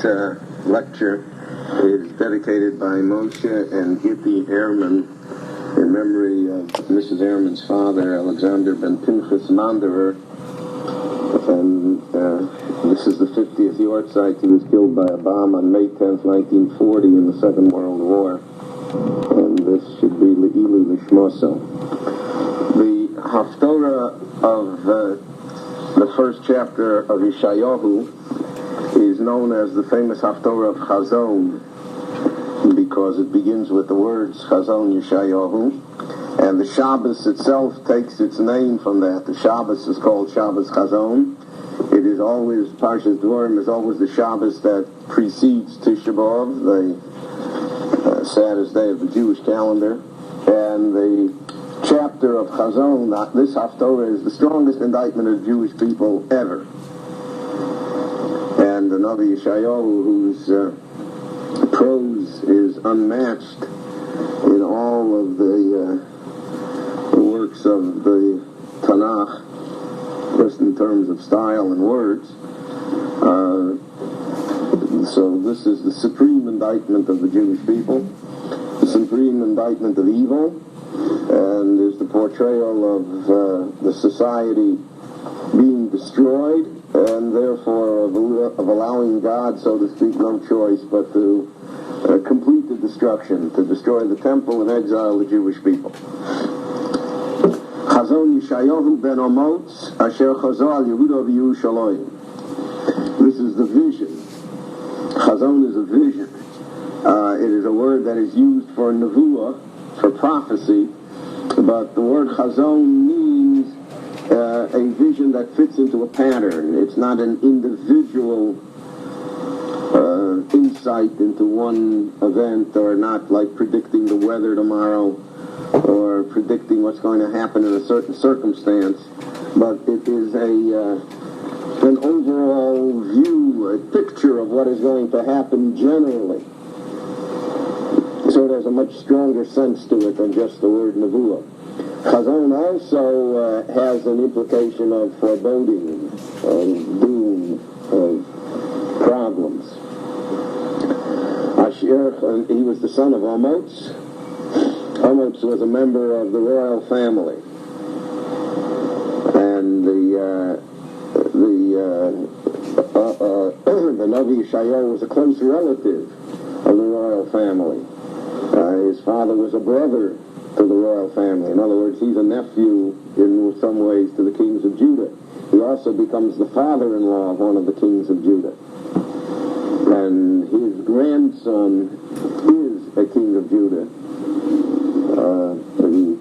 lecture is dedicated by Moshe and Gitti Ehrman in memory of Mrs. Ehrman's father, Alexander ben Pinchas Manderer. And this is the 50th yahrzeit. He was killed by a bomb on May 10th, 1940 in the Second World War. And this should be Le'ilu Lishmoso. The Haftorah of the first chapter of Yeshayahu is known as the famous Haftorah of Hazon, because it begins with the words Hazon Yeshayahu, and the Shabbos itself takes its name from that. The Shabbos is called Shabbos Hazon. It is always, Parshas Dvorim is always the Shabbos that precedes Tisha B'Av, the saddest day of the Jewish calendar. And the chapter of Hazon, this Haftorah, is the strongest indictment of Jewish people ever. And the Navi Yeshayahu, whose prose is unmatched in all of the works of the Tanakh, just in terms of style and words. So this is the supreme indictment of the Jewish people, the supreme indictment of evil, and is the portrayal of the society being destroyed, and therefore of allowing God, so to speak, no choice but to complete the destruction, to destroy the temple and exile the Jewish people. Chazon Yeshayahu ben Amotz asher chazal Yehuda v'Yerushalayim. This is the vision. Chazon is a vision. It is a word that is used for nevuah, for prophecy, but the word chazon means a vision that fits into a pattern. It's not an individual insight into one event, or not like predicting the weather tomorrow or predicting what's going to happen in a certain circumstance, but it is an overall view, a picture of what is going to happen generally. So it has a much stronger sense to it than just the word nevuah. Chazon also has an implication of foreboding, of doom, of problems. Asher, he was the son of Amotz. Amotz was a member of the royal family, and the Navi Yeshayahu was a close relative of the royal family. His father was a brother to the royal family. In other words, he's a nephew in some ways to the kings of Judah. He also becomes the father-in-law of one of the kings of Judah. And his grandson is a king of Judah,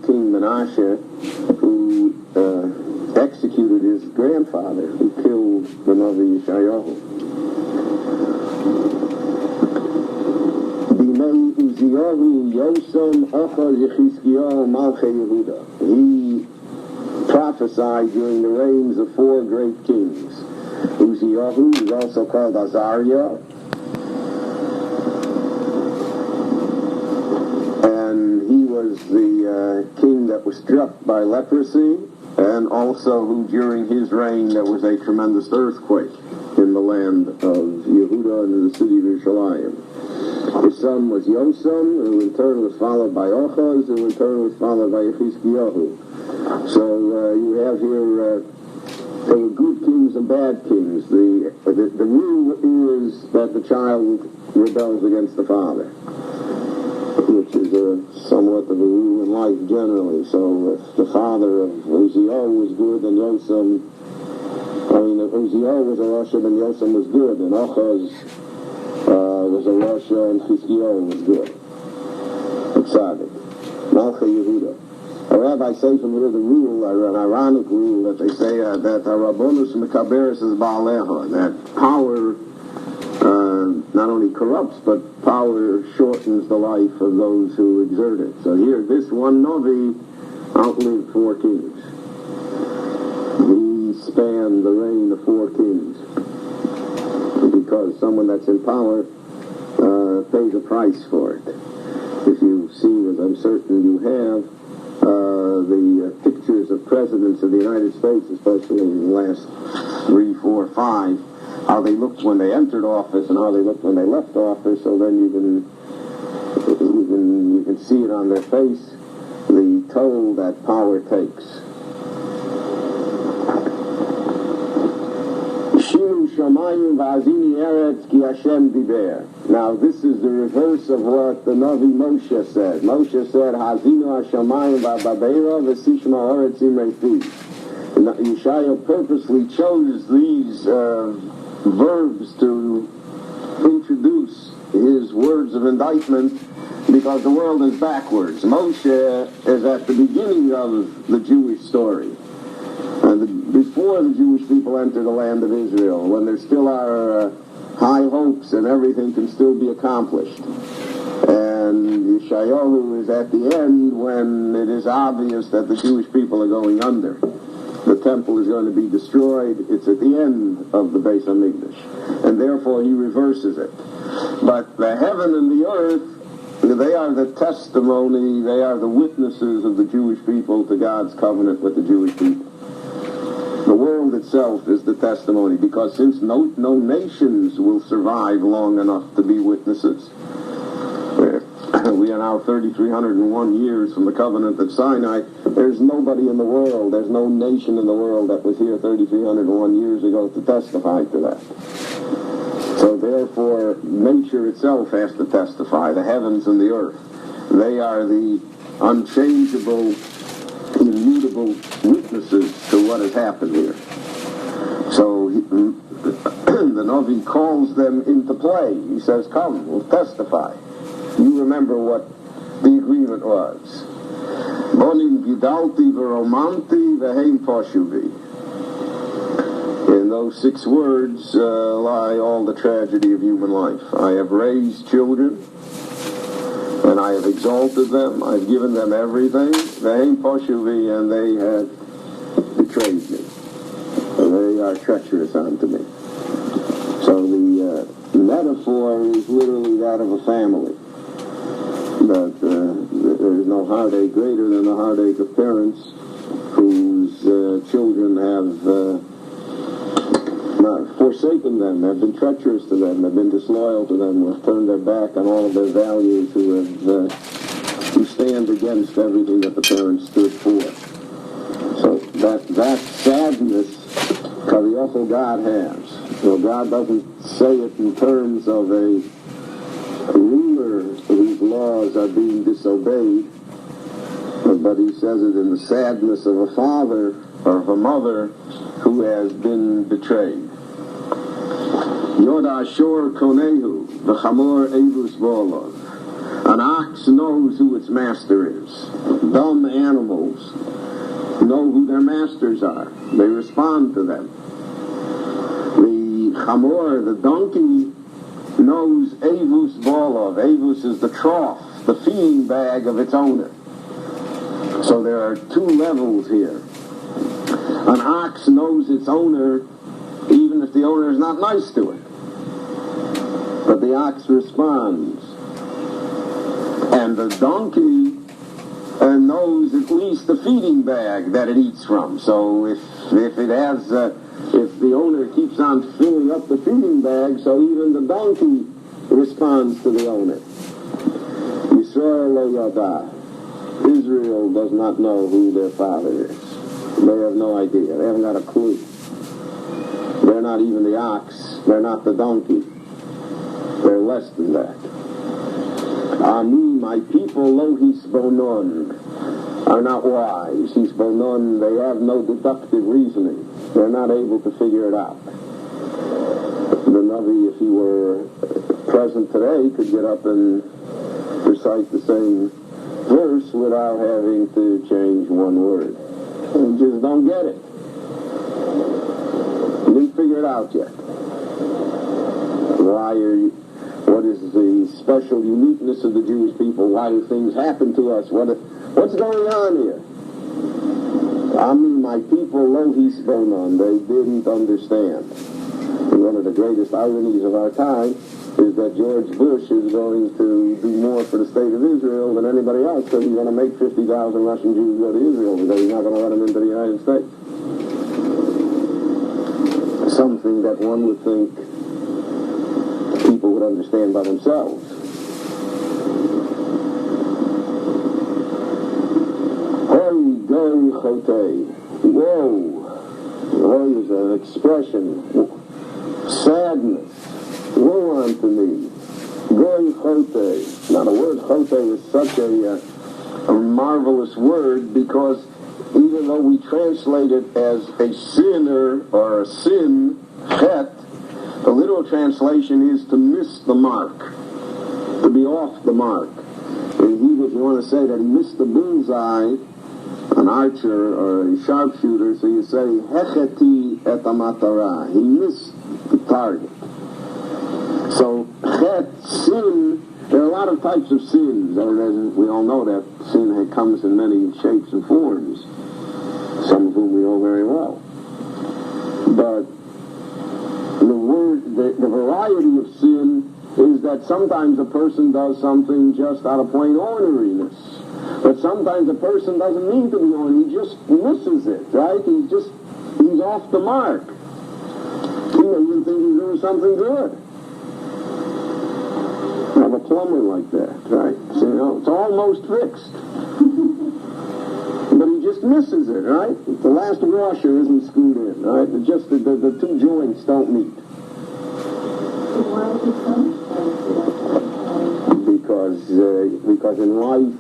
King Menashe, who executed his grandfather, who killed the Navi Yeshayahu. Bimei Uziyahu Yosam Achar Yechizkiyahu Malchei Yehuda. He prophesied during the reigns of four great kings. Uziyahu is also called Azariah, and he was the king that was struck by leprosy, and also who during his reign there was a tremendous earthquake in the land of Yehuda and in the city of Yerushalayim. His son was Yosam, who in turn was followed by Ochaz, who in turn was followed by Yechizkiyahu. So you have here there were good kings and bad kings. The rule is that the child rebels against the father, which is somewhat of a rule in life generally. So if the father of Uziyahu was good, and if Uziyahu was a Rasha, then Yosam was good, and Achaz was a Rasha, and Chizkiyahu was good. Tzaddik. Malchei Yehuda. A rabbi says from here the rule, an ironic rule, that they say that Rabonus Mekaberis is Baaleha, that power not only corrupts, but power shortens the life of those who exert it. So here, this one Navi outlived four kings. He spanned the reign of four kings, because someone that's in power pays a price for it. If you've seen, as I'm certain you have, the pictures of presidents of the United States, especially in the last 3, 4, 5, how they looked when they entered office and how they looked when they left office, so then you can see it on their face, the toll that power takes. Now this is the reverse of what the Navi Moshe said. Moshe said, Hazinu Hashamayim v'Babeira v'Sishma Haaretz Imrei Fi. Yeshaya purposely chose these verbs to introduce his words of indictment because the world is backwards. Moshe is at the beginning of the Jewish story. Before the Jewish people enter the land of Israel, when there still are high hopes and everything can still be accomplished. And Yeshayahu is at the end when it is obvious that the Jewish people are going under. The temple is going to be destroyed. It's at the end of the Beis HaMikdash. And therefore he reverses it. But the heaven and the earth, they are the testimony, they are the witnesses of the Jewish people to God's covenant with the Jewish people. The world itself is the testimony, because since no nations will survive long enough to be witnesses, we are now 3,301 years from the covenant at Sinai. There's nobody in the world, there's no nation in the world that was here 3,301 years ago to testify to that. So therefore, nature itself has to testify, the heavens and the earth. They are the unchangeable, immutable witnesses to what has happened here. So the Navi calls them into play. He says, come, we'll testify. You remember what the agreement was. Bonim gidalti v'romanti v'heim poshuvi. In those 6 words lie all the tragedy of human life. I have raised children, and I have exalted them. I've given them everything. V'heim poshuvi, and they have betrayed me. They are treacherous unto me. So the metaphor is literally that of a family. But there is no heartache greater than the heartache of parents whose children have not forsaken them, have been treacherous to them, have been disloyal to them, have turned their back on all of their values, who stand against everything that the parents stood for. So that sadness, Kaviyachol, God has. So God doesn't say it in terms of a ruler whose laws are being disobeyed, but he says it in the sadness of a father or of a mother who has been betrayed. Yod Ashur Konehu, v'chamor Evus Bolov. An ox knows who its master is. Dumb animals know who their masters are. They respond to them. The chamor, the donkey, knows Evus Bolov. Evus is the trough, the feeding bag of its owner. So there are 2 levels here. An ox knows its owner even if the owner is not nice to it. But the ox responds. And the donkey knows at least the feeding bag that it eats from. So if the owner keeps on filling up the feeding bag, so even the donkey responds to the owner. Yisrael lo yada. Israel does not know who their father is. They have no idea. They haven't got a clue. They're not even the ox. They're not the donkey. They're less than that. Ami, my people, lo hisbonon, are not wise. Hisbonon, they have no deductive reasoning. They're not able to figure it out. The Navi, if he were present today, could get up and recite the same verse without having to change one word. You just don't get it. You didn't figure it out yet. What is the special uniqueness of the Jewish people? Why do things happen to us? What's going on here? I mean, my people, lo hisbonon, they didn't understand. And one of the greatest ironies of our time is that George Bush is going to do more for the state of Israel than anybody else, because he's going to make 50,000 Russian Jews go to Israel because he's not going to let them into the United States. So something that one would think people would understand by themselves. Hoi goi chotei. Woe. Woe is an expression. Sadness. Woe unto me. Goi chotei. Now the word chotei is such a marvelous word, because even though we translate it as a sinner or a sin, chet, the literal translation is to miss the mark, to be off the mark. In Hebrew, if you want to say that he missed the bullseye, an archer or a sharpshooter, so you say, hecheti et amatara. He missed the target. So, chet, sin, there are a lot of types of sins. We all know that sin comes in many shapes and forms, some of whom we know very well. But the variety of sin is that sometimes a person does something just out of plain orneriness. But sometimes a person doesn't mean to be ornery, he just misses it, right? He's off the mark. He may even think he's doing something good. I have a plumber like that, right? So, it's almost fixed. But he just misses it, right? The last washer isn't screwed in, right? Just the two joints don't meet. Because in life,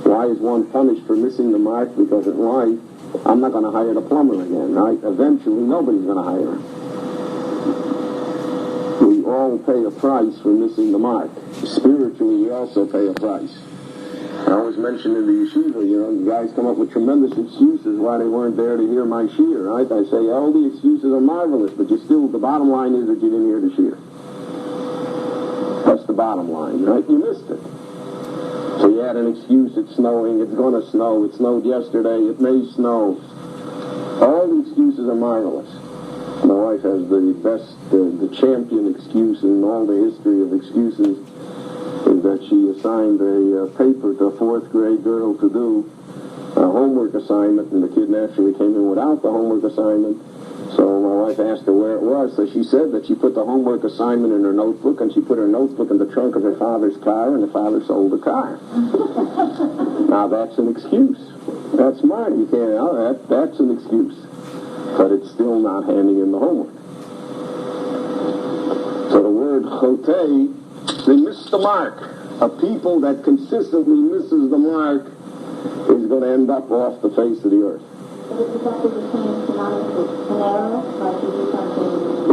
why is one punished for missing the mark? Because in life, I'm not going to hire the plumber again, right? Eventually, nobody's going to hire him. We all pay a price for missing the mark. Spiritually, we also pay a price. I always mention in the yeshiva, the guys come up with tremendous excuses why they weren't there to hear my shiur, right? I say, all the excuses are marvelous, but the bottom line is that you didn't hear the shiur. That's the bottom line, right? You missed it. So you had an excuse, it's snowing, it's going to snow, it snowed yesterday, it may snow. All the excuses are marvelous. My wife has the best, the champion excuse in all the history of excuses, is that she assigned a paper to a 4th grade girl to do a homework assignment, and the kid naturally came in without the homework assignment. So my wife asked her where it was, so she said that she put the homework assignment in her notebook, and she put her notebook in the trunk of her father's car, and the father sold the car. Now that's an excuse. That's smart. You can't, that's an excuse. But it's still not handing in the homework. So the word chotei, they miss the mark. A people that consistently misses the mark is going to end up off the face of the earth.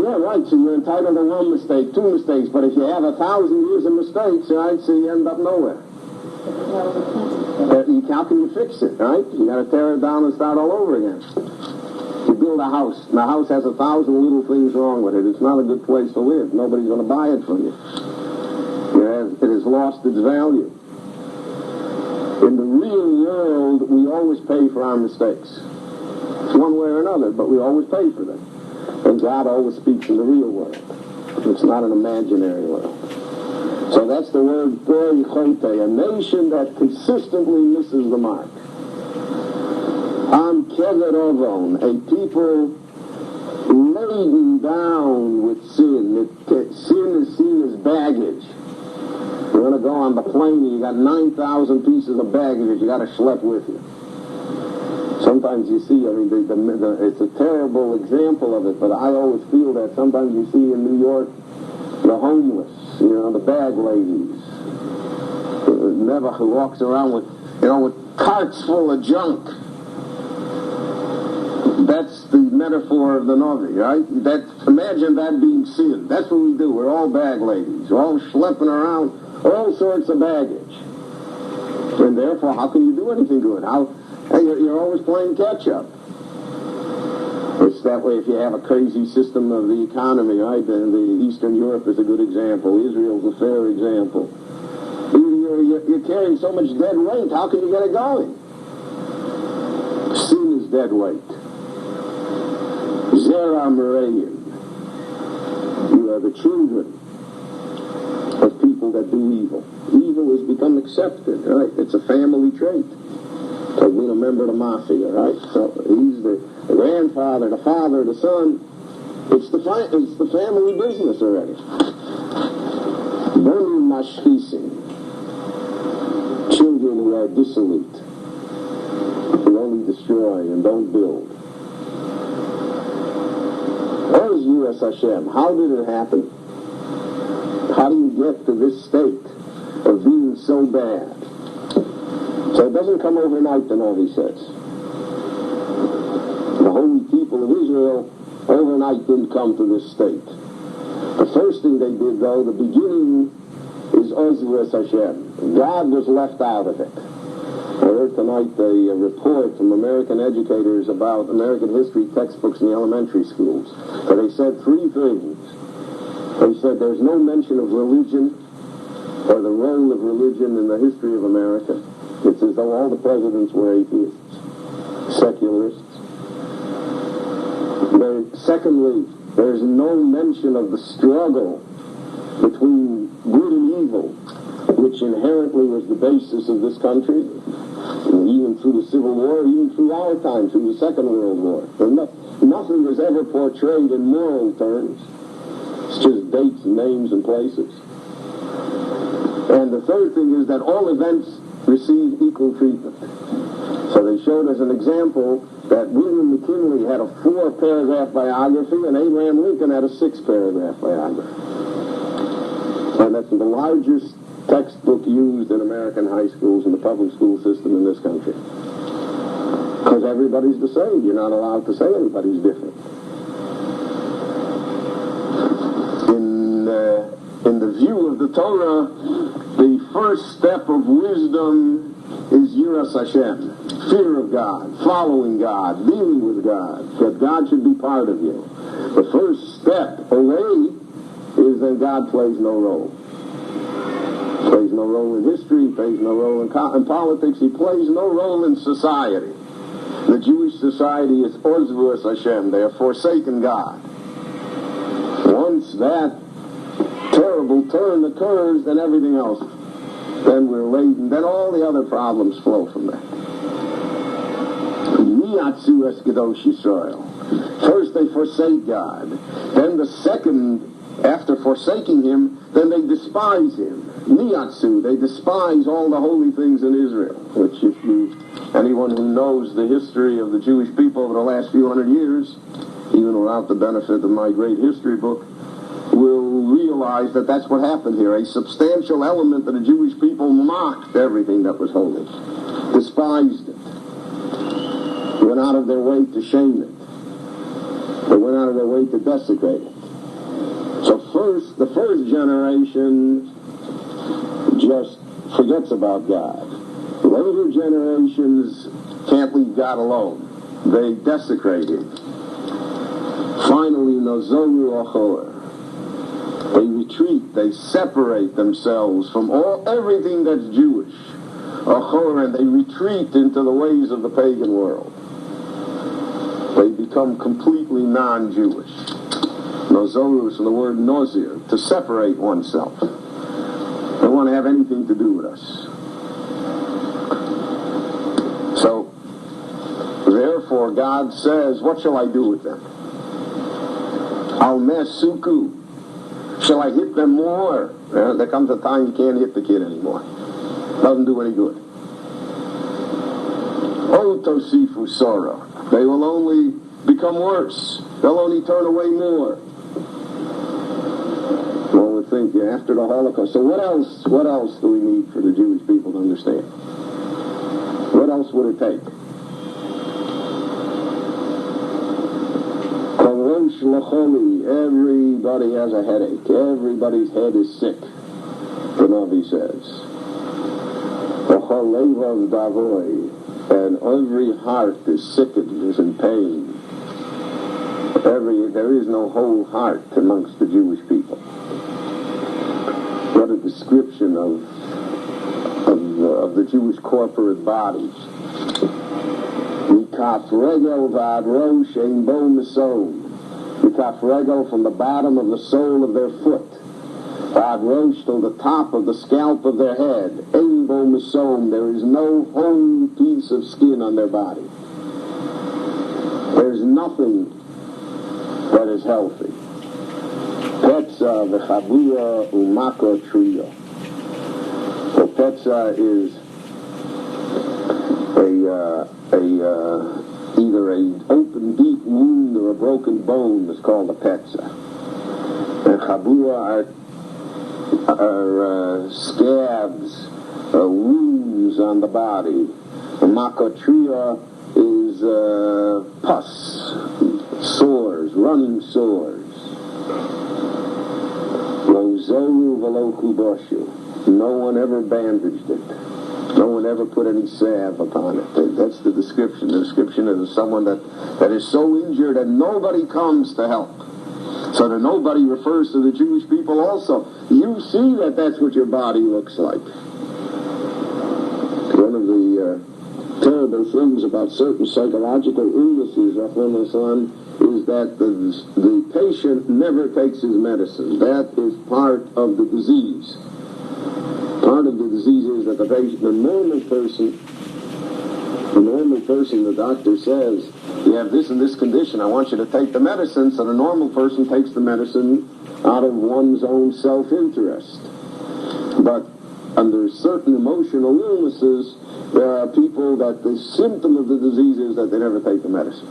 Yeah, right. So you're entitled to one mistake, 2 mistakes, but if you have 1,000 years of mistakes, right, so you end up nowhere. How can you fix it, right? You got to tear it down and start all over again. You build a house, and the house has 1,000 little things wrong with it. It's not a good place to live. Nobody's going to buy it from you. It has lost its value. In the real world, we always pay for our mistakes. It's one way or another, but we always pay for them. And God always speaks in the real world. It's not an imaginary world. So that's the word berel, a nation that consistently misses the mark. Am devarin-hazon, a people laden down with sin. Sin is seen as baggage. You're going to go on the plane and you got 9,000 pieces of baggage that you got to schlep with you. Sometimes you see, it's a terrible example of it, but I always feel that sometimes you see in New York the homeless, the bag ladies, who walks around with carts full of junk. That's the metaphor of the Navi, right? Imagine that being sin. That's what we do. We're all bag ladies. We're all schlepping around all sorts of baggage. And therefore, how can you do anything good? You're always playing catch-up. It's that way if you have a crazy system of the economy, right? The Eastern Europe is a good example. Israel's a fair example. You're carrying so much dead weight. How can you get it going? Sin is dead weight. Zera Merayim. You are the children of people that do evil. Evil has become accepted, right? It's a family trait. So being a member of the mafia, right? So he's the grandfather, the father, the son. It's the family business already. Bonu mashchisim, children who are dissolute, who only destroy and don't build. Where's U.S. Hashem? How did it happen? How do you get to this state of being so bad? So it doesn't come overnight, the Navi says. The holy people of Israel overnight didn't come to this state. The first thing they did, though, the beginning is Ozvus Hashem. God was left out of it. I heard tonight a report from American educators about American history textbooks in the elementary schools. So they said three things. They said there's no mention of religion or the role of religion in the history of America. It's as though all the presidents were atheists, secularists. Secondly, there's no mention of the struggle between good and evil, which inherently was the basis of this country, even through the Civil War, even through our time, through the Second World War. Nothing was ever portrayed in moral terms. It's just dates and names and places. And the third thing is that all events receive equal treatment. So they showed as an example that William McKinley had a 4-paragraph biography and Abraham Lincoln had a 6-paragraph biography. And that's the largest textbook used in American high schools and the public school system in this country. Because everybody's the same. You're not allowed to say anybody's different. In the view of the Torah, the first step of wisdom is Yiras Hashem, fear of God, following God, dealing with God, that God should be part of you. The first step away is that God plays no role. Plays no role in history, plays no role in politics, he plays no role in society. The Jewish society is Ozvus Hashem, they have forsaken God. Once that terrible turn occurs, then everything else, then we're laden, then all the other problems flow from that. Miyatzu es Kadosh Yisrael. First they forsake God. Then the second, after forsaking him, then they despise him. Miyatzu, they despise all the holy things in Israel, which anyone who knows the history of the Jewish people over the last few hundred years, even without the benefit of my great history book, will realize that that's what happened here. A substantial element of the Jewish people mocked everything that was holy, despised it, went out of their way to shame it. They went out of their way to desecrate it. So the first generation just forgets about God. Later generations can't leave God alone. They desecrate him. Finally, Nozoru Achor. They retreat, they separate themselves from everything that's Jewish, and they retreat into the ways of the pagan world. They become completely non-Jewish. Nozoru is from the word nozir, to separate oneself. They don't want to have anything to do with us. So, therefore, God says, what shall I do with them? Al mesuku. Shall I hit them more? There comes a time you can't hit the kid anymore. Doesn't do any good. Otosifu sorrow. They will only become worse. They'll only turn away more. One would think after the Holocaust. So what else do we need for the Jewish people to understand? What else would it take? Everybody has a headache. Everybody's head is sick, the Navi says. And every heart is sickened, is in pain. There is no whole heart amongst the Jewish people. What a description of the Jewish corporate bodies. Mikaf regel vad rosh ein bo mesom. Mikaf regel, from the bottom of the sole of their foot, vad rosh till the top of the scalp of their head. Ein bo mesom. There is no whole piece of skin on their body. There's nothing that is healthy. Petza v'chabura umako trio. So petza is either an open deep wound or a broken bone is called a petza. And chabura are scabs, wounds on the body. And makotria is pus, sores, running sores. Lo zoru v'lo chuboshu. No one ever bandaged it. No one ever put any salve upon it. That's the description. The description is someone that is so injured and nobody comes to help. So that nobody refers to the Jewish people also. You see that that's what your body looks like. One of the terrible things about certain psychological illnesses, is that the patient never takes his medicine. That is part of the disease. Part of the disease is that the normal person, the doctor says, you have this and this condition, I want you to take the medicine, so the normal person takes the medicine out of one's own self-interest. But under certain emotional illnesses, there are people that the symptom of the disease is that they never take the medicine.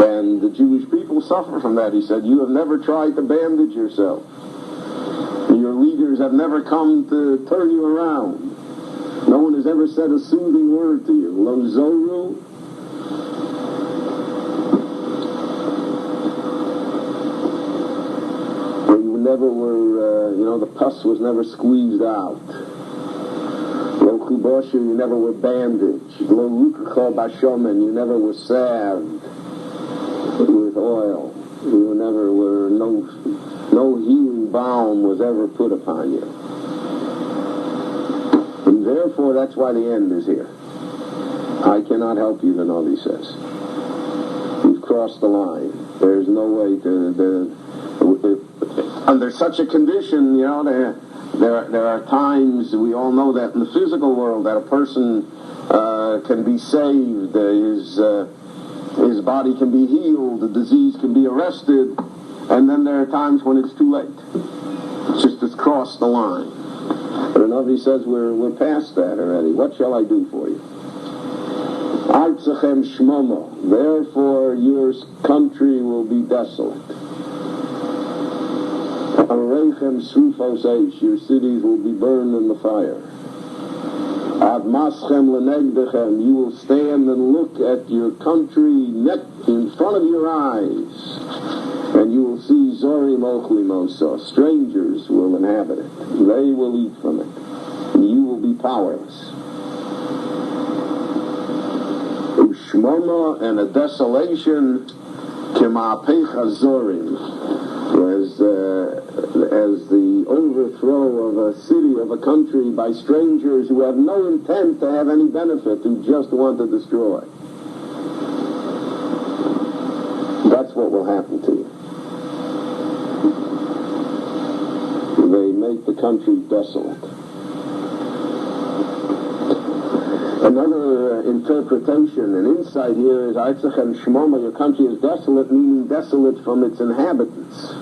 And the Jewish people suffer from that. He said, you have never tried to bandage yourself. Your leaders have never come to turn you around. No one has ever said a soothing word to you. Lo zoru. You never were, the pus was never squeezed out. Lo chuboshu, you never were bandaged. Lo rukacha bashomen, you never were salved with oil. You never were, no healing balm was ever put upon you. And therefore, that's why the end is here. I cannot help you, the Navi says. You've crossed the line. There's no way under such a condition, there are times, we all know that in the physical world, that a person can be saved, his body can be healed, the disease can be arrested, and then there are times when it's too late. It's crossed the line. But the Navi says we're past that already. What shall I do for you? Artzachem shmomo. Therefore your country will be desolate. Areichem srufos eish. Your cities will be burned in the fire. Ad maschem lenegdechem. You will stand and look at your country in front of your eyes. And you will see Zorim Ochlimoso. Strangers will inhabit it. They will eat from it. And you will be powerless. Ushmoma, and a desolation, Kima'pecha Zorim. As the overthrow of a city, of a country, by strangers who have no intent to have any benefit, who just want to destroy. That's what will happen to you. They make the country desolate. Another interpretation and insight here is Aitzechem Shmoma, your country is desolate, meaning desolate from its inhabitants.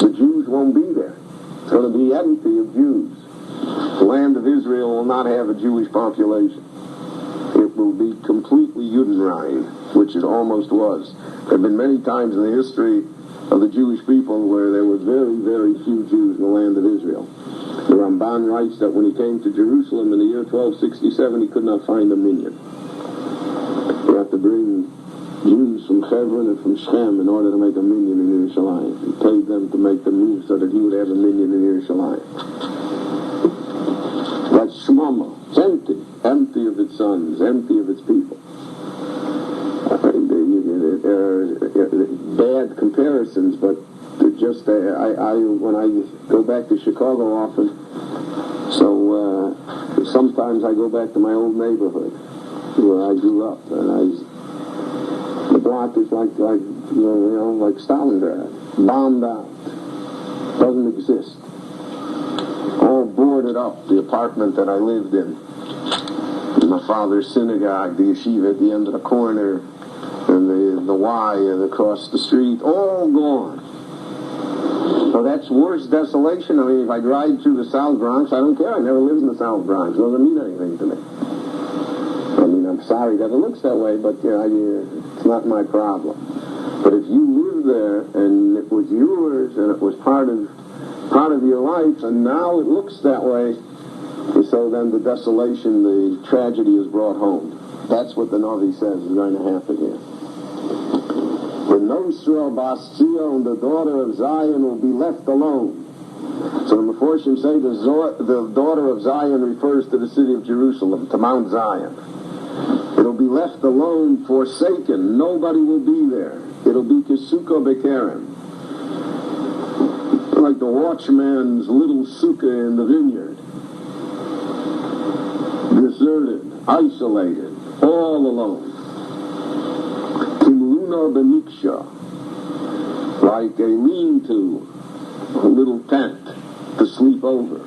The Jews won't be there. It's going to be empty of Jews. The land of Israel will not have a Jewish population. It will be completely Judenrein, which it almost was. There have been many times in the history of the Jewish people where there were very, very few Jews in the land of Israel. The Ramban writes that when he came to Jerusalem in the year 1267, he could not find a minyan. You have to bring Jews from Hebron and from Shem in order to make a minyan in Yerushalayim. He paid them to make the move so that he would have a minyan in Yerushalayim. That's Shmama. It's empty of its sons, empty of its people. Bad comparisons, but just when I go back to Chicago often, so sometimes I go back to my old neighborhood where I grew up, and the block is like Stalingrad, bombed out, doesn't exist, all boarded up. The apartment that I lived in, my father's synagogue, the yeshiva at the end of the corner, and the Y across the street, all gone. So that's worse desolation. I mean, if I drive through the South Bronx, I don't care. I never lived in the South Bronx. It doesn't mean anything to me. I mean, I'm sorry that it looks that way, but it's not my problem. But if you live there and it was yours and it was part of your life, and now it looks that way, so then the desolation, the tragedy is brought home. That's what the Navi says is going to happen here. The Nosra Bas Zion, the daughter of Zion, will be left alone. So the Meforshim say the daughter of Zion refers to the city of Jerusalem, to Mount Zion. It'll be left alone, forsaken. Nobody will be there. It'll be Kisuko Bekerem. Like the watchman's little sukkah in the vineyard. Deserted, isolated, all alone. Kimluna Beniksha, like a lean-to, a little tent to sleep over.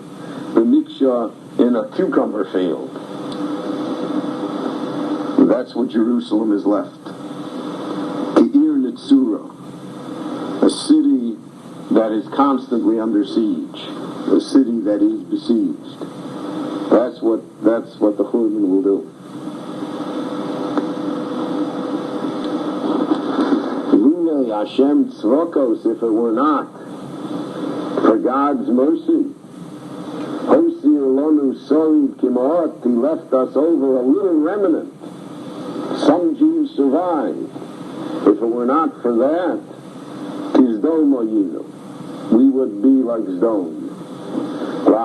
Beniksha in a cucumber field. That's what Jerusalem is left. Ke'ir Nitzura, a city that is constantly under siege, a city that is besieged. That's what the Churban will do. Lule Hashem Tzvokos, if it were not for God's mercy, Hosir Lonu Sorid Kimaot, he left us over a little remnant. Some Jews survived. If it were not for that, Tizdom Oyinu, we would be like Zdom.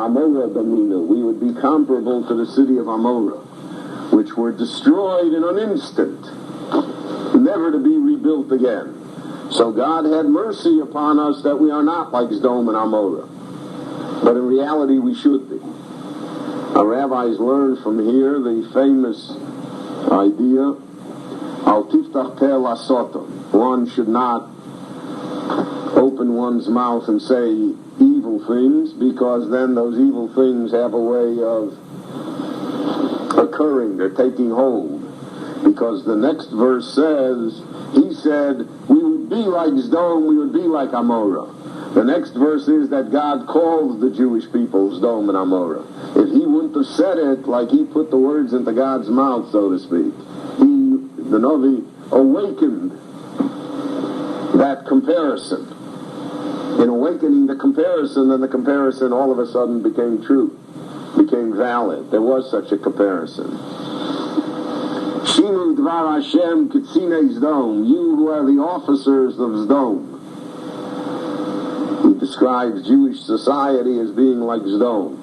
Amora Damina, we would be comparable to the city of Amora, which were destroyed in an instant, never to be rebuilt again. So God had mercy upon us that we are not like Sodom and Amora. But in reality, we should be. Our rabbis learned from here the famous idea, Al tiftach peh lasotam. One should not open one's mouth and say evil things, because then those evil things have a way of occurring, they're taking hold. Because the next verse says, he said, we would be like Sodom, we would be like Amorah. The next verse is that God called the Jewish people Sodom and Amorah. If he wouldn't have said it like he put the words into God's mouth, so to speak, the Navi awakened that comparison. In awakening the comparison, then the comparison all of a sudden became true, became valid. There was such a comparison. Shinu Dvar Hashem Kitsine Sdom, you who are the officers of Sdom. He describes Jewish society as being like Sdom.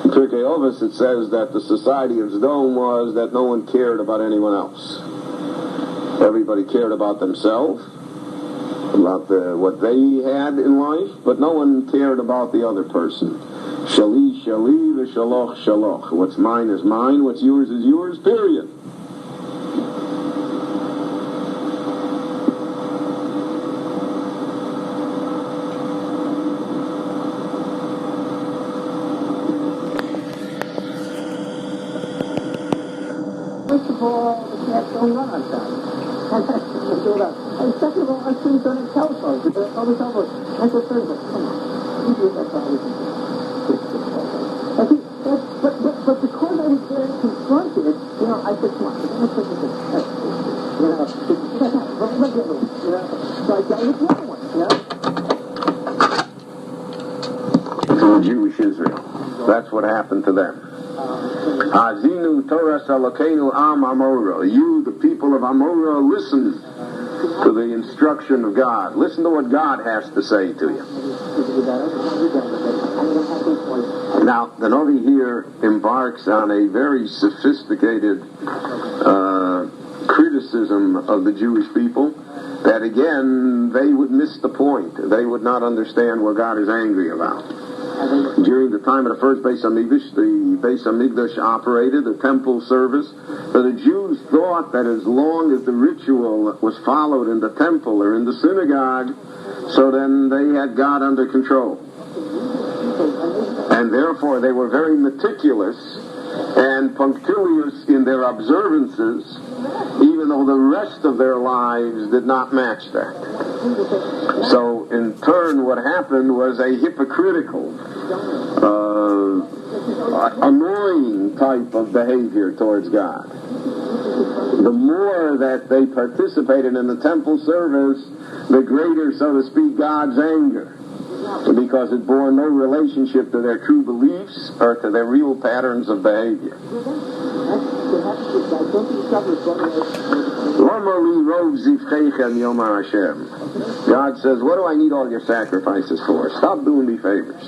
In Pirkei Avos it says that the society of Sdom was that no one cared about anyone else. Everybody cared about themselves, about what they had in life, but no one cared about the other person. Shali, shali, v'shaloch, shaloch. What's mine is mine, what's yours is yours, period. First of all, the cats don't run on time. And second of all, our students don't have telephones. All the telephones. I go third, but come on. You do that's all we can do. I think but because I was very confronted, I said, come on, let's look at this. So I got with the other one, To the Jewish Israel. That's what happened to them. Hazinu Torah Salakenu Am Amorah. You, the people of Amorah, listen to the instruction of God. Listen to what God has to say to you. Now, the Navi here embarks on a very sophisticated criticism of the Jewish people, that again, they would miss the point. They would not understand what God is angry about. During the time of the first Beis Hamikdash, the Beis Hamikdash operated, the temple service. So the Jews thought that as long as the ritual was followed in the temple or in the synagogue, so then they had God under control. And therefore they were very meticulous and punctilious in their observances, even though the rest of their lives did not match that. So, in turn, what happened was a hypocritical, annoying type of behavior towards God. The more that they participated in the temple service, the greater, so to speak, God's anger, because it bore no relationship to their true beliefs or to their real patterns of behavior. God says, what do I need all your sacrifices for? Stop doing me favors.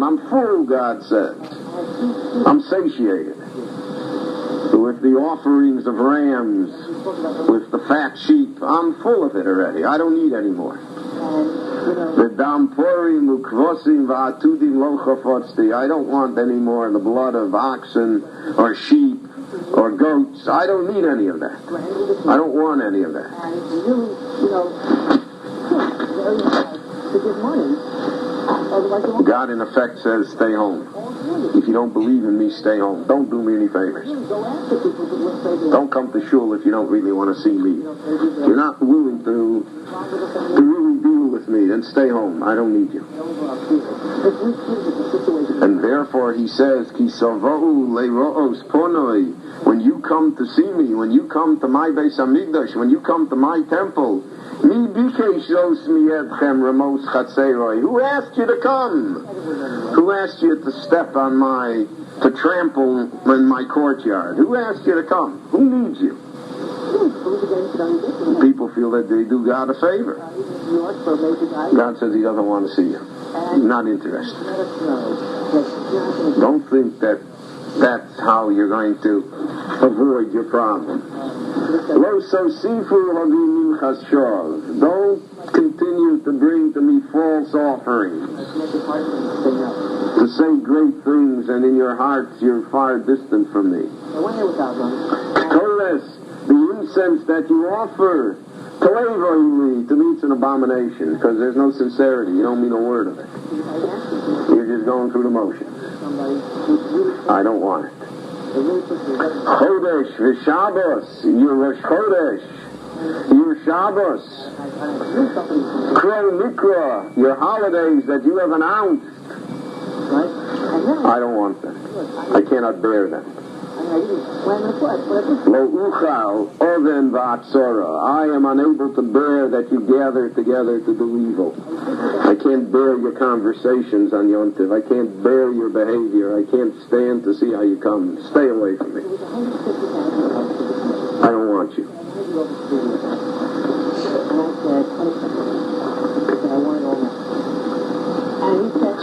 I'm full, God says. I'm satiated with the offerings of rams, with the fat sheep. I'm full of it already. I don't need any more. I don't want any more of the blood of oxen or sheep or goats. I don't need any of that. I don't want any of that. God, in effect, says, stay home. If you don't believe in me, stay home. Don't do me any favors. Don't come to shul if you don't really want to see me. If you're not willing to really deal with me, then stay home. I don't need you. And therefore, he says, when you come to see me, when you come to my Beis Hamikdash, when you come to my temple, who asked you to come? Who asked you to step on to trample in my courtyard? Who asked you to come? Who needs you? People feel that they do God a favor. God says he doesn't want to see you. He's not interested. Don't think that that's how you're going to avoid your problem. Don't continue to bring to me false offerings, to say great things, and in your hearts you're far distant from me. The incense that you offer, to me it's an abomination, because there's no sincerity. You don't mean a word of it. You're just going through the motions. I don't want it. Chodesh v'Shabbos, your Rosh Chodesh, your Shabbos, Kro Nikra, your holidays that you have announced. I don't want them. I cannot bear them. Lo uchal oven v'atzora. I am unable to bear that you gather together to do evil. I can't bear your conversations on Yom Tov. I can't bear your behavior. I can't stand to see how you come. Stay away from me. I don't want you.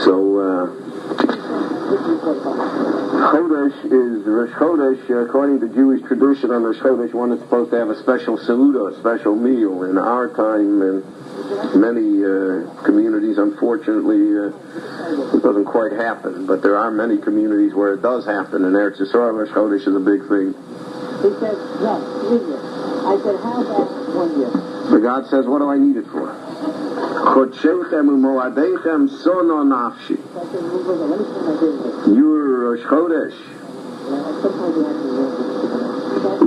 So, Chodesh is Rosh Chodesh. According to Jewish tradition, on Rosh Chodesh, one is supposed to have a special seudah, a special meal. In our time, in many communities, unfortunately, it doesn't quite happen. But there are many communities where it does happen. In Eretz Yisrael, Rosh Chodesh is a big thing. He said, yes, 3 years. I said, how about 1 year? But God says, what do I need it for? Chodshechem u'moadechem sono nafshi. Your Rosh Chodesh,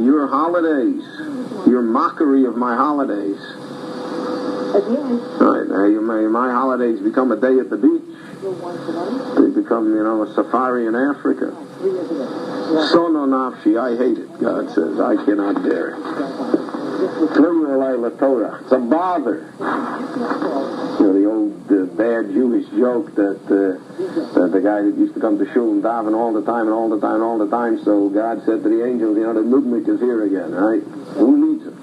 your holidays, your mockery of my holidays. Right, my holidays become a day at the beach. They become, a safari in Africa. Sono nafshi, I hate it, God says. I cannot bear it. It's a bother. The old bad Jewish joke that the guy that used to come to shul and daven all the time and all the time and all the time. So God said to the angels, the nudnik is here again, right? Who needs him?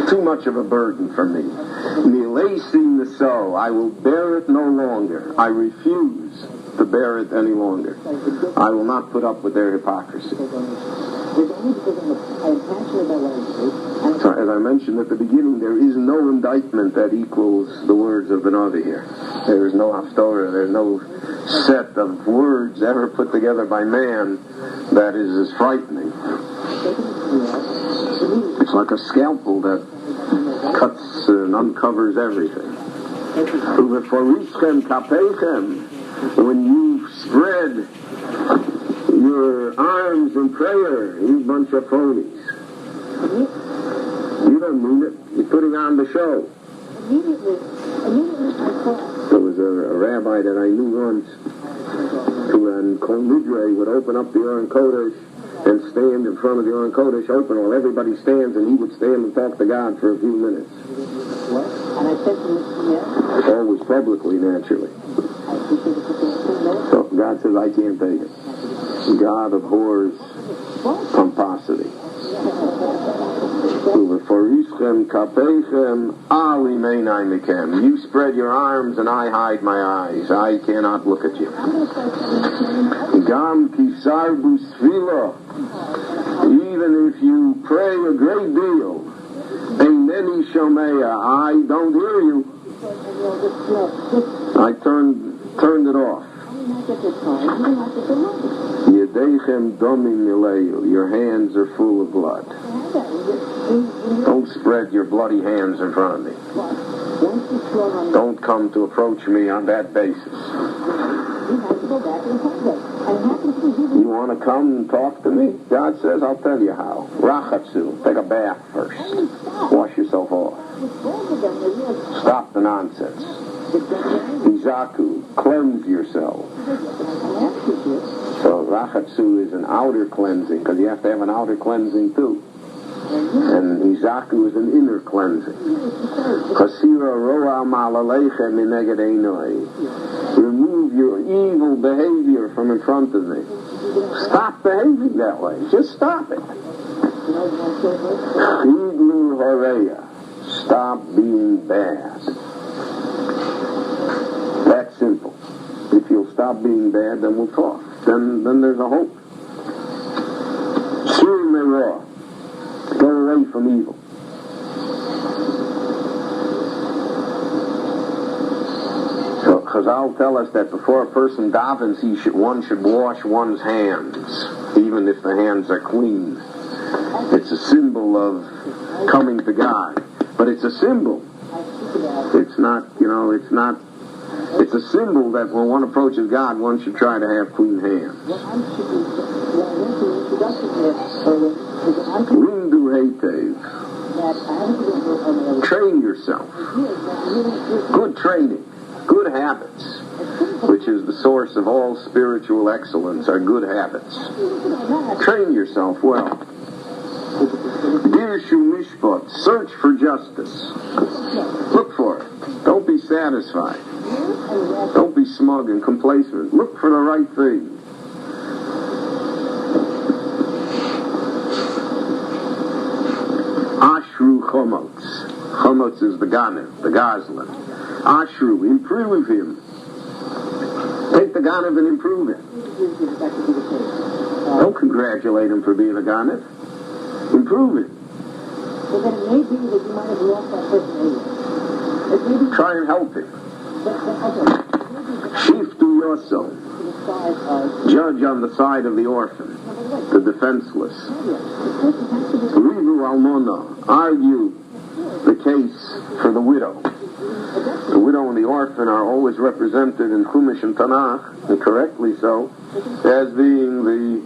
Too much of a burden for me. I will bear it no longer. I refuse to bear it any longer. I will not put up with their hypocrisy. So, as I mentioned at the beginning, there is no indictment that equals the words of the Navi here. There is no haftorah, there is no set of words ever put together by man that is as frightening. It's like a scalpel that cuts and uncovers everything. Uveforischem kapeichem, when you spread your arms in prayer, you bunch of phonies. You don't mean it. You're putting on the show. Immediately I thought. There was a rabbi that I knew once who, on Kol Nidre, would open up the Aron Kodesh and stand in front of the Aron Kodesh open while everybody stands, and he would stand and talk to God for a few minutes. What? And I said to Mr. Yes. Always publicly, naturally. So God says, I can't take it. God abhors pomposity. You spread your arms and I hide my eyes. I cannot look at you. Even if you pray a great deal, I don't hear you. I turned it off. Your hands are full of blood. Don't spread your bloody hands in front of me. Don't come to approach me on that basis. You want to come and talk to me? God says, I'll tell you how. Rachatzu, take a bath first. Wash yourself off. Stop the nonsense. Izaku, cleanse yourself. So Rachatzu is an outer cleansing, because you have to have an outer cleansing too. And Izaku is an inner cleansing. Remove your evil behavior from in front of me. Stop behaving that way. Just stop it. Stop being bad. That's simple. If you'll stop being bad, then we'll talk. Then there's a hope. Go away from evil. So Chazal tell us that before a person davens, one should wash one's hands, even if the hands are clean. It's a symbol of coming to God. But it's a symbol. It's not, it's a symbol that when one approaches God, one should try to have clean hands. Lindu Heitev. Train yourself. Good training. Good habits, which is the source of all spiritual excellence, are good habits. Train yourself well. Dirshu Mishpat. Search for justice. Look for it. Don't be satisfied. Don't be smug and complacent. Look for the right thing. Ashru Chomotz. Chomotz is the Ganev, the Goslin. Ashru, improve him. Take the Ganev and improve him. Don't congratulate him for being a Ganev. Improve it. Well, then it may be that you might have lost that person. Try and help him. Shiftu Yoso. Judge on the side of the orphan, the defenseless. Rivu Almona. Argue the case for the widow. The widow and the orphan are always represented in Chumash and Tanakh, and correctly so, as being the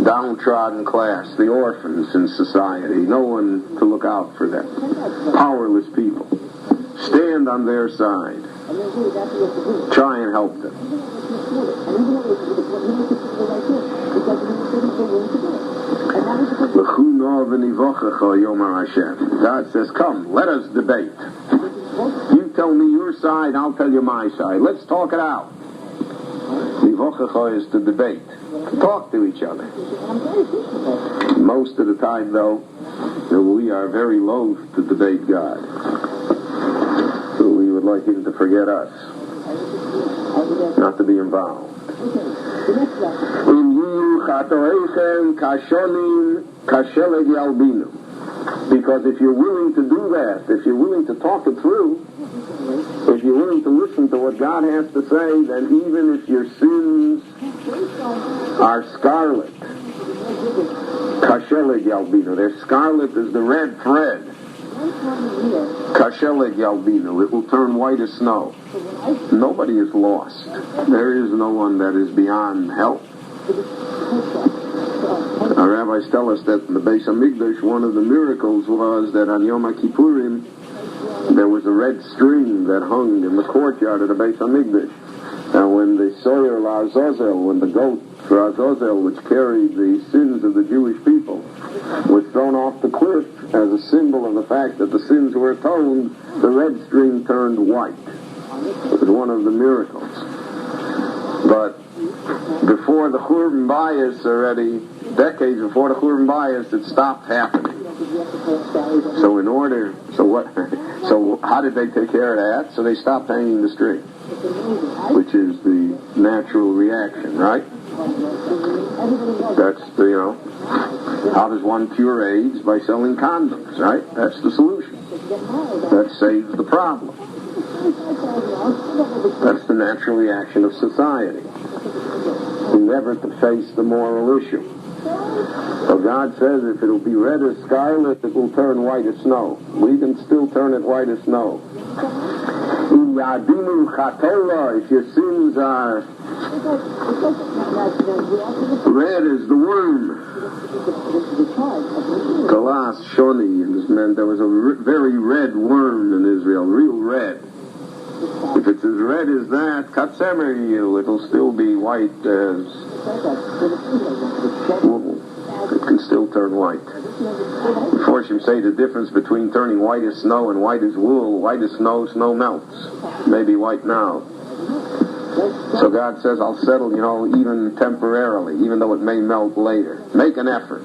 downtrodden class, the orphans in society. No one to look out for them. Powerless people. Stand on their side. Try and help them. God says, come, let us debate. You tell me your side, I'll tell you my side. Let's talk it out. Nivochacha is to debate. Talk to each other. Most of the time, though, we are very loath to debate God. So we would like him to forget us. Not to be involved. Because if you're willing to do that, if you're willing to talk it through, if you're willing to listen to what God has to say, then even if your sins are scarlet, kasheleg yalbinu, they're scarlet as the red thread, Kasheleg Yalbinu, it will turn white as snow. Nobody is lost. There is no one that is beyond help. Our rabbis tell us that in the Beis HaMikdash, one of the miracles was that on Yom Kippurim, there was a red stream that hung in the courtyard of the Beis HaMikdash. Now, when the Soyer La'azazel, when the goat for Azazel, which carried the sins of the Jewish people, was thrown off the cliff as a symbol of the fact that the sins were atoned, the red stream turned white. It was one of the miracles. But before the Churban Bayis, already decades before the Churban Bayis, it stopped happening. So how did they take care of that? So they stopped hanging the string, which is the natural reaction, right? That's how does one cure AIDS? By selling condoms, right? That's the solution. That saves the problem. That's the natural reaction of society. Never to face the moral issue. So God says if it'll be red as scarlet, it will turn white as snow. We can still turn it white as snow. If your sins are red as the worm. Galas Shoni, and this meant there was a very red worm in Israel, real red. If it's as red as that, Katsemer, it'll still be white as wool. It can still turn white. Before you say the difference between turning white as snow and white as wool, white as snow, snow melts. Maybe white now. So God says, I'll settle, even temporarily, even though it may melt later. Make an effort.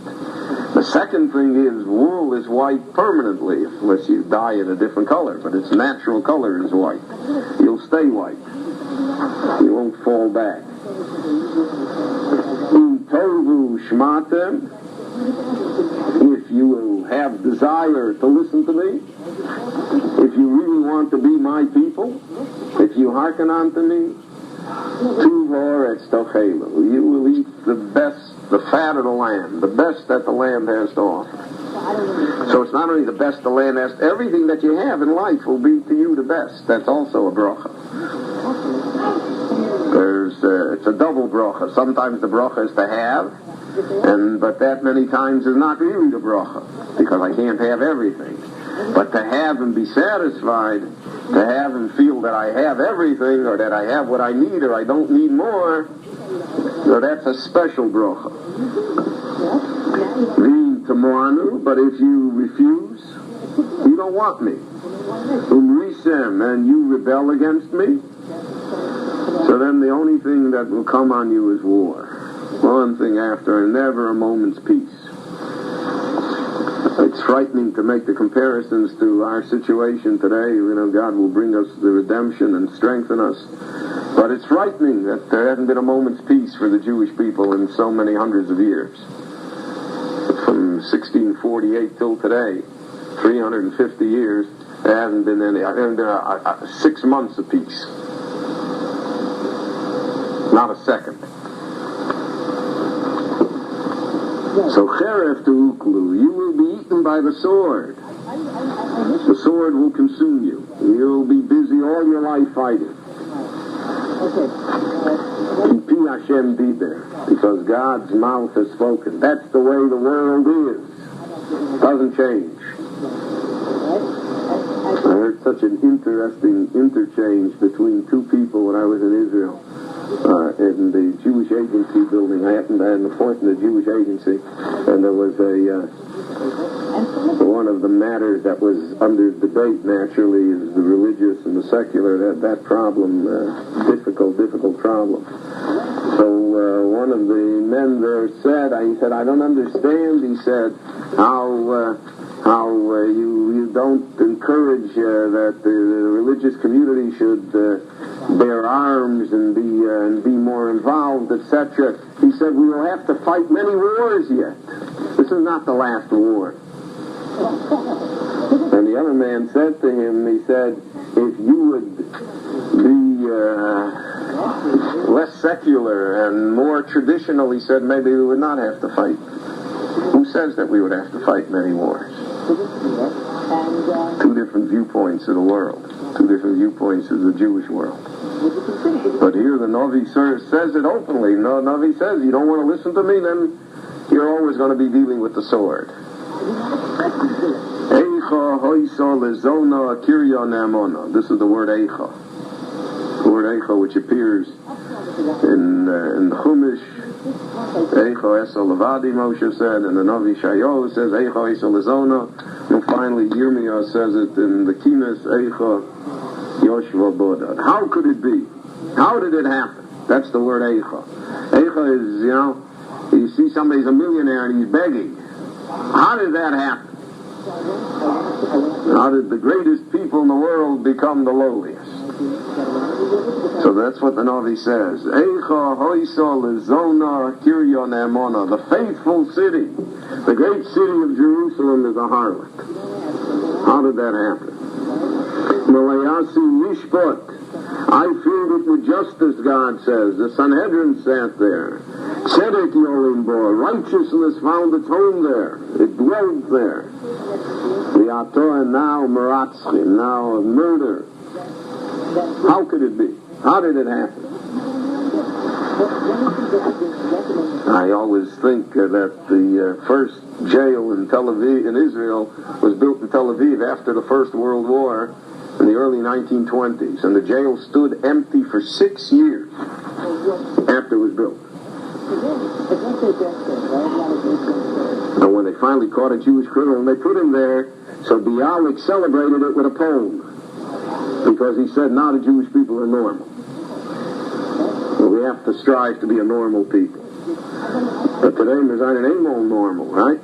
The second thing is, wool is white permanently, unless you dye it a different color, but its natural color is white. You'll stay white. You won't fall back. Tovu shmatem, if you will have desire to listen to me, if you really want to be my people, if you hearken unto me, tuvor et stochelu, you will eat the best, the fat of the lamb, the best that the lamb has to offer. So it's not only the best the land has, everything that you have in life will be to you the best. That's also a bracha. It's a double bracha. Sometimes the bracha is to have, but that many times is not really the bracha, because I can't have everything. But to have and be satisfied, to have and feel that I have everything, or that I have what I need, or I don't need more, so that's a special bracha. But if you refuse, you don't want me. And you rebel against me, so then the only thing that will come on you is war. One thing after, and never a moment's peace. It's frightening to make the comparisons to our situation today. God will bring us the redemption and strengthen us. But it's frightening that there hasn't been a moment's peace for the Jewish people in so many hundreds of years. From 1648 till today, 350 years, there hasn't been 6 months of peace. Not a second. So cheref tu'uklu, you will be eaten by the sword. The sword will consume you. You'll be busy all your life fighting. Pi Hashem diber, because God's mouth has spoken. That's the way the world is. It doesn't change. I heard such an interesting interchange between two people when I was in Israel. In the Jewish Agency building. I had an appointment in the Jewish Agency, and there was one of the matters that was under debate, naturally, is the religious and the secular, that problem, difficult problem. So one of the men there said, I don't understand, he said, how you don't encourage that the religious community should bear arms and be more involved, etc. He said, we will have to fight many wars yet. This is not the last war. And the other man said to him, he said, if you would be less secular and more traditional, he said, maybe we would not have to fight. Who says that we would have to fight many wars? Two different viewpoints of the world. Two different viewpoints of the Jewish world. But here the Navi says it openly. No, Navi says, you don't want to listen to me, then you're always going to be dealing with the sword. Eicha hoisa lezona kirya namona. This is the word Eicha. The word Eicha, which appears in the Chumash. Eicha esa levadi, Moshe said, and the Navi Shayo says Eicha esa lezona. And finally, Yirmiyah says it in the Kinas Eicha Yoshua Bodad. How could it be? How did it happen? That's the word Eicha. Eicha is, you see somebody's a millionaire and he's begging. How did that happen? How did the greatest people in the world become the lowliest? So that's what the Navi says. Eicha hoisa lezona kirya namona. The faithful city, the great city of Jerusalem, is a harlot. How did that happen? Malayasi mishpat. I filled it with justice, God says. The Sanhedrin sat there. Tzedek yolim bo. Righteousness found its home there. It dwelled there. V'ato, and now meratzchim. Now murder. How could it be? How did it happen? I always think that the first jail in Tel Aviv, in Israel, was built in Tel Aviv after the First World War in the early 1920s, and the jail stood empty for 6 years after it was built. And when they finally caught a Jewish criminal, they put him there, so Bialik celebrated it with a poem, because he said, now the Jewish people are normal. Well, we have to strive to be a normal people. But today, there's ain't all normal, right?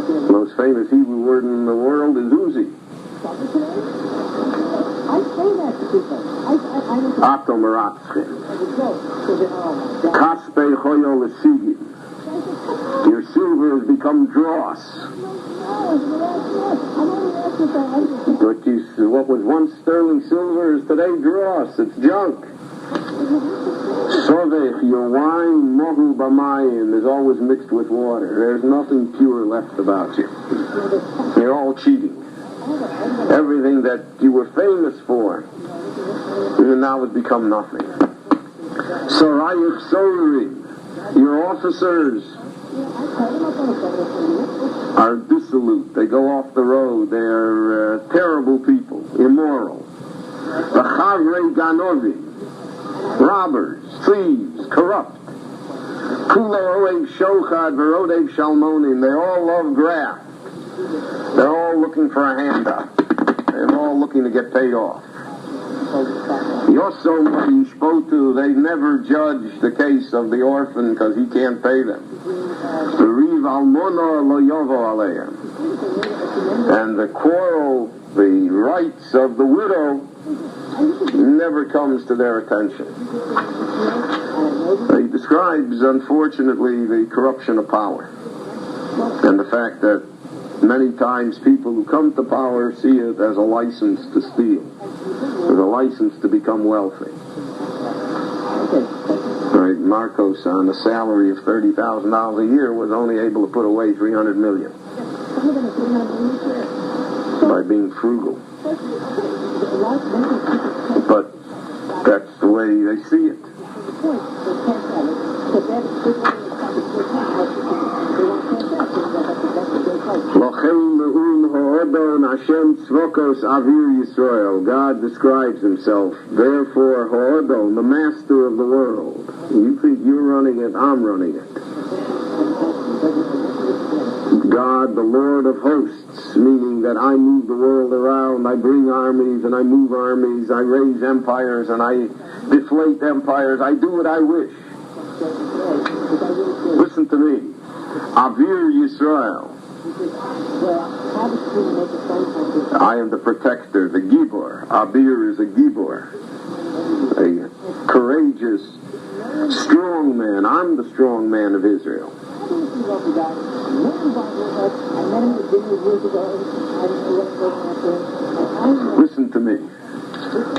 The most famous Hebrew word in the world is Uzi. Ato meratzchim. Kaspei choyo lesigim. Your silver has become dross. What was once sterling silver is today dross. It's junk. Sovech, your wine, mohu b'mayim, is always mixed with water. There's nothing pure left about you. You're all cheating. Everything that you were famous for, now has become nothing. Sarayich sorim, your officers are dissolute. They go off the road. They're terrible people, immoral. The chavrei ganovi, robbers, thieves, corrupt. Kula oev shochad v'rodev shalmonim. They all love graft. They're all looking for a handout. They're all looking to get paid off. Yosom yishpotu. They never judge the case of the orphan because he can't pay them. Riv almona lo yovo aleim. And the quarrel, the rights of the widow, never comes to their attention. He describes, unfortunately, the corruption of power and the fact that many times people who come to power see it as a license to steal, as a license to become wealthy. Right, Marcos, on a salary of $30,000 a year, was only able to put away $300 million by being frugal. But that's the way they see it. God describes himself. Therefore, Ho'odon, the master of the world. You think you're running it, I'm running it. God, the Lord of hosts, meaning that I move the world around, I bring armies and I move armies, I raise empires and I deflate empires, I do what I wish. Listen to me. Avir Yisrael. I am the protector, the Gibor. Abir is a Gibor, a courageous, strong man. I'm the strong man of Israel. Listen to me.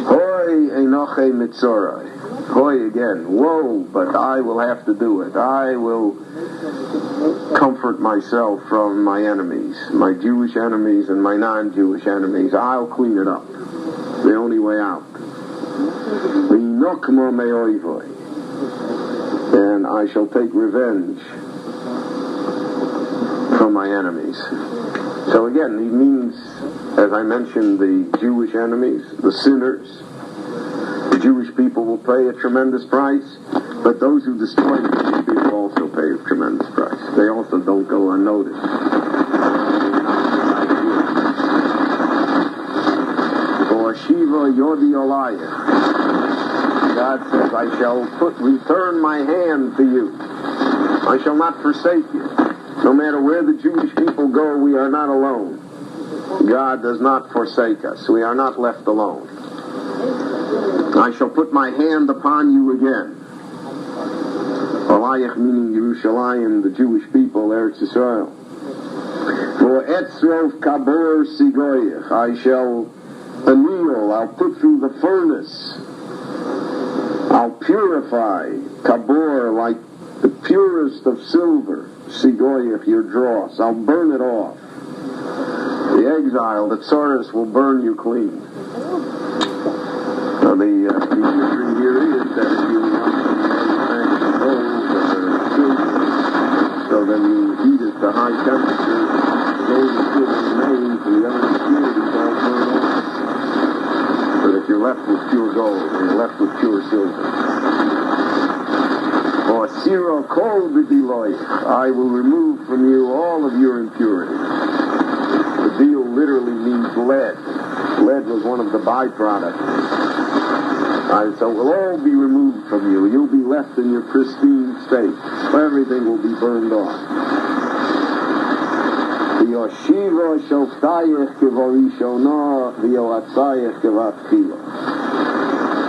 Hoi enoche mitzorai. Hoy again, woe, but I will have to do it. I will comfort myself from my enemies, my Jewish enemies and my non-Jewish enemies. I'll clean it up. The only way out. And I shall take revenge from my enemies. So again, he means, as I mentioned, the Jewish enemies, the sinners. The Jewish people will pay a tremendous price, but those who destroy the Jewish people also pay a tremendous price. They also don't go unnoticed. For Shiva Yodi Olaya, God says, I shall return my hand to you. I shall not forsake you. No matter where the Jewish people go, we are not alone. God does not forsake us. We are not left alone. I shall put my hand upon you again. Olayach meaning Yerushalayim, the Jewish people, Eretz Yisrael. For Etzrov Kabor Sigoyach, I shall anneal, I'll put through the furnace. I'll purify Kabor like the purest of silver. Sigoyach, your dross. I'll burn it off. The exile, the Tsaurus, will burn you clean. Now the imagery here is that if you want some gold or silver, so then you heat it to high temperature, gold and silver remains, and the other impurities all burn off. But if you're left with pure gold, you're left with pure silver. Or Siro Kol B'Diloy, I will remove from you all of your impurities. The deal literally means lead. Lead was one of the byproducts. So it will all be removed from you. You'll be left in your pristine state. Everything will be burned off.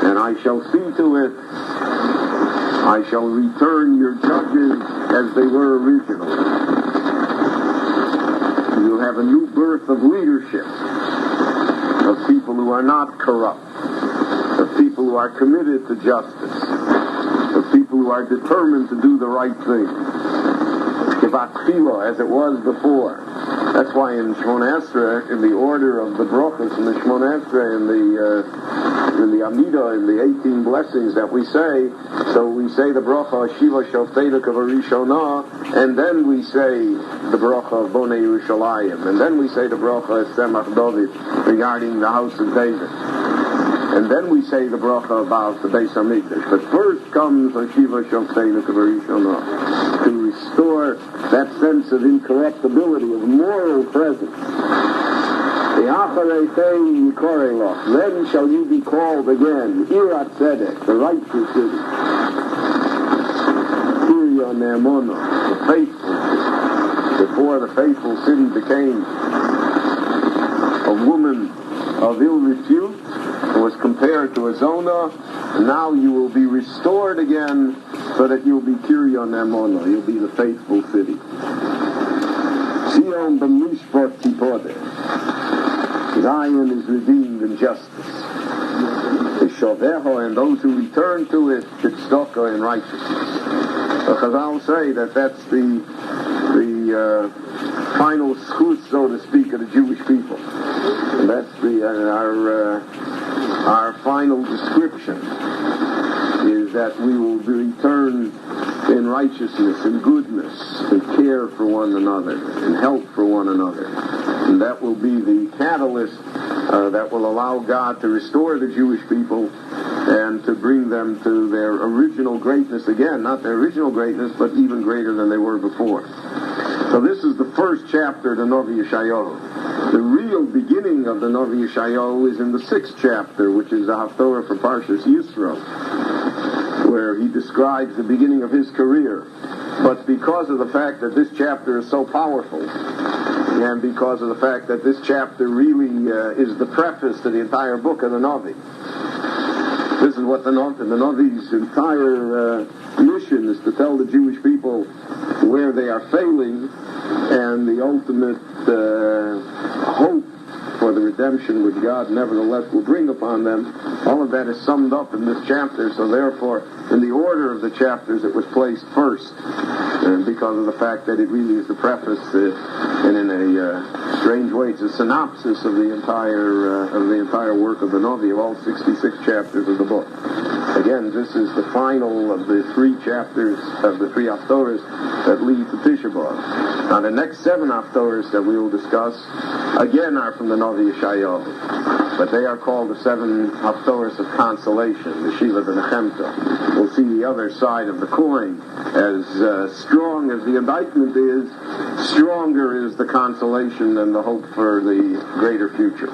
And I shall see to it, I shall return your judges as they were originally. You'll have a new birth of leadership, of people who are not corrupt, of people who are committed to justice, of people who are determined to do the right thing. As it was before. That's why in Shmona Esrei, in the order of the brachos in the Shmona Esrei, in the Amidah, in the 18 blessings that we say, so we say the bracha Shiva Shofteinu Kavarishona, and then we say the bracha of Bonei Yerushalayim, and then we say the bracha of Semach David regarding the house of David. And then we say the bracha about the Beis HaMikdash. But first comes Shiva Shofteinu Kavarishona, to restore that sense of incorruptibility, of moral presence. Then shall you be called again, Irat Tzedek, the righteous city. Kiryon Ne'emono, the faithful city. Before the faithful city became a woman of ill repute, was compared to a Zona, and now you will be restored again so that you'll be Kiryon Ne'emono, you'll be the faithful city. Zion b'mishpat tipodeh. Zion is redeemed in justice. The Shoveho, and those who return to it, tzedakah, in righteousness. The Chazal say that that's the final schus, so to speak, of the Jewish people. And that's our final description, is that we will return in righteousness and goodness and care for one another and help for one another. And that will be the catalyst that will allow God to restore the Jewish people and to bring them to their original greatness again. Not their original greatness, but even greater than they were before. So this is the first chapter of the Novi Yeshayahu. The real beginning of the Novi Yeshayahu is in the 6th chapter, which is the Haftorah for Parshas Yisro, where he describes the beginning of his career. But because of the fact that this chapter is so powerful, and because of the fact that this chapter really is the preface to the entire book of the Novi, this is what the Novi's entire mission is, to tell the Jewish people where they are failing and the ultimate hope for the redemption which God nevertheless will bring upon them. All of that is summed up in this chapter, so therefore, in the order of the chapters, it was placed first, because of the fact that it really is the preface, and in a strange way, it's a synopsis of the entire work of the Novi, of all 66 chapters of the book. Again, this is the final of the 3 chapters of the 3 Haftorahs that lead to Tisha B'Av. Now, the next 7 Haftorahs that we will discuss, again, are from the Novi Yeshayahu, but they are called the 7 Haftorahs of consolation, the Shiva the Nechemta. We'll see the other side of the coin. As strong as the indictment is, stronger is the consolation and the hope for the greater future.